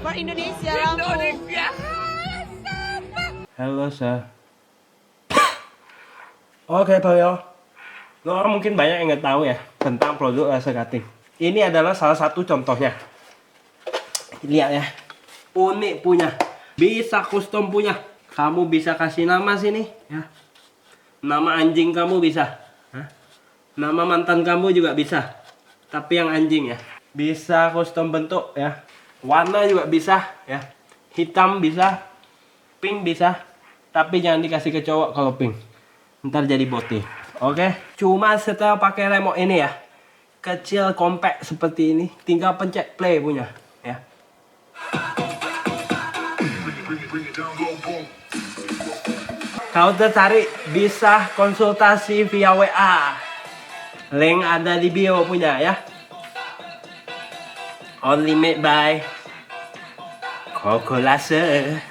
For Indonesia. Halo, Sir. Oke, Pak Yo. Mungkin banyak yang nggak tahu ya tentang produk laser cutting. Ini adalah salah satu contohnya. Lihat ya. Unik punya. Bisa custom punya. Kamu bisa kasih nama sini ya. Nama anjing kamu bisa. Hah? Nama mantan kamu juga bisa. Tapi yang anjing ya. Bisa custom bentuk ya. Warna juga bisa ya. Hitam bisa. Pink bisa. Tapi jangan dikasih ke cowok kalau pink. Ntar jadi boti. Oke. Cuma setelah pakai remote ini ya. Kecil, compact seperti ini. Tinggal pencet play punya ya. Kalau tertarik bisa konsultasi via WA. Link ada di bio punya ya. Only made by Koko Laser.